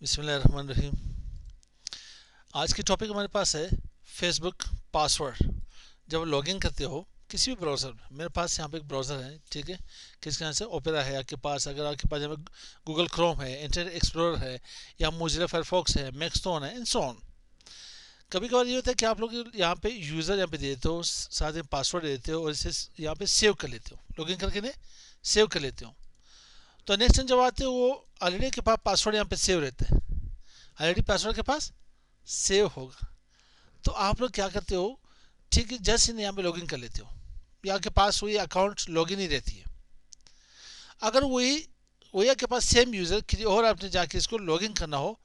बिस्मिल्लाहिर्रहमानिर्रहीम। आज की टॉपिक हमारे पास है फेसबुक पासवर्ड। जब लॉगिन करते हो किसी भी ब्राउज़र में, मेरे पास यहाँ पे एक ब्राउज़र है, ठीक है, किसके यहाँ से ओपेरा है आपके पास, अगर आपके पास यहाँ पे गूगल क्रोम है, इंटरनेट एक्सप्लोरर है, या मोजिला फायरफॉक्स है, मैक्सटोन है, एंड सो ऑन। कभी कभार ये होता है कि आप लोग यहाँ पे यूज़र यहाँ पे दे देते हो, साथ में पासवर्ड दे देते हो और इसे यहाँ पे सेव कर लेते हो, लॉगिन करके ने सेव कर लेते हो। तो नेक्स्ट टाइम जब आते हो वो ऑलरेडी के पास पासवर्ड यहाँ पे सेव रहता है, ऑलरेडी पासवर्ड के पास सेव होगा। तो आप लोग क्या करते हो, ठीक है, जस्ट इन यहाँ पे लॉगिन कर लेते हो, या आपके पास वही अकाउंट लॉगिन ही रहती है। अगर वही वही आपके पास सेम यूज़र किसी और आपने जाके इसको लॉगिन करना हो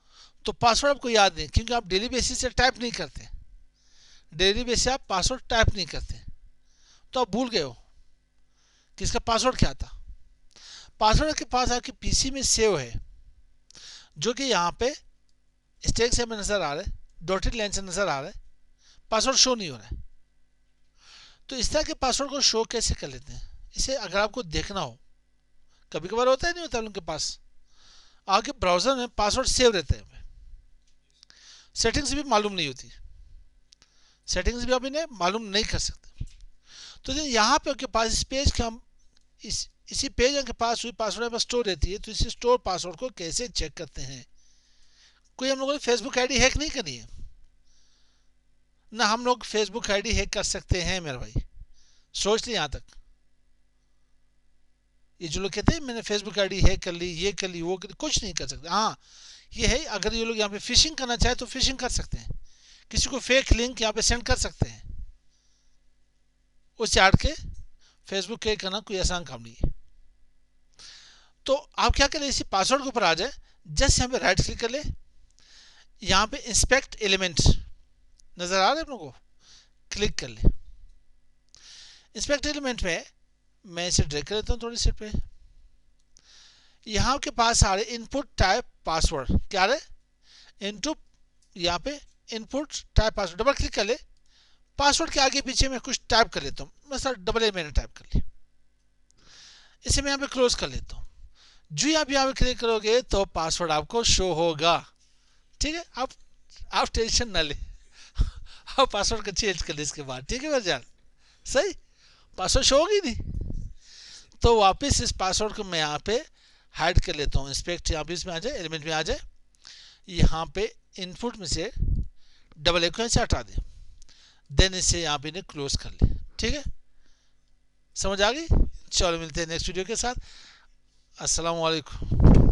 तो पासवर्ड आपको याद नहीं, क्योंकि आप डेली बेसिस से टाइप नहीं करते, डेली बेसिस से आप पासवर्ड टाइप नहीं करते, तो आप भूल गए हो कि इसका पासवर्ड क्या था। पासवर्ड के पास आपके पीसी में सेव है, जो कि यहाँ पे स्टैक से हमें नज़र आ रहा है, डॉटेड लाइन से नज़र आ रहा है, पासवर्ड शो नहीं हो रहा है। तो इस तरह के पासवर्ड को शो कैसे कर लेते हैं, इसे अगर आपको देखना हो, कभी कभार होता है नहीं होता उनके पास, आपके ब्राउजर में पासवर्ड सेव रहते हैं, सेटिंग्स भी मालूम नहीं होती, सेटिंग्स भी आप इन्हें मालूम नहीं कर सकते। तो यहाँ पे आपके पास इस पेज का हम इसी पेज के पास हुई पासवर्ड स्टोर रहती है, तो इसी स्टोर पासवर्ड को कैसे चेक करते हैं। कोई हम लोगों ने फेसबुक आईडी हैक नहीं करनी है ना, हम लोग फेसबुक आईडी हैक कर सकते हैं मेरे भाई, सोच ली यहाँ तक। ये जो लोग कहते हैं मैंने फेसबुक आईडी हैक कर ली, ये कर ली, वो कर ली, कुछ नहीं कर सकते। हाँ, ये है, अगर ये लोग यहाँ पे फिशिंग करना चाहे तो फिशिंग कर सकते हैं, किसी को फेक लिंक यहाँ पे सेंड कर सकते हैं, उस चार्ट के फेसबुक हैक करना कोई आसान काम नहीं है। तो आप क्या करें, इसी पासवर्ड के ऊपर आ जाए, जस्ट यहाँ पे राइट क्लिक कर ले, यहाँ पे इंस्पेक्ट एलिमेंट नजर आ रहा है आप लोगों को, क्लिक कर ले। इंस्पेक्ट एलिमेंट में मैं इसे ड्रैग कर लेता हूँ थोड़ी सी पे, यहाँ के पास आ रहे इनपुट टाइप पासवर्ड, क्या रहे इनटू, यहाँ पे input type password, double click कर ले, पासवर्ड के आगे पीछे मैं कुछ टाइप कर लेता हूँ, मतलब डबल ए मैंने टाइप कर लिया, इसे मैं यहाँ पे क्लोज कर लेता हूँ। जो आप यहाँ पे क्लिक करोगे तो पासवर्ड आपको शो होगा, ठीक है, आप टेंशन ना ले, आप पासवर्ड का चेंज कर ले इसके बाद, ठीक है मेरे जान, सही पासवर्ड शो होगी नहीं। तो वापस इस पासवर्ड को मैं यहाँ पे हाइड कर लेता हूँ, इंस्पेक्ट यहाँ पे इसमें आ जाए, एलिमेंट में आ जाए, यहाँ पे इनपुट में से डबल ए को ऐसे हटा दे, देन इसे यहाँ पे क्लोज कर ले, ठीक है, समझ आ गई। चलो मिलते हैं नेक्स्ट वीडियो के साथ। अस्सलाम वालेकुम।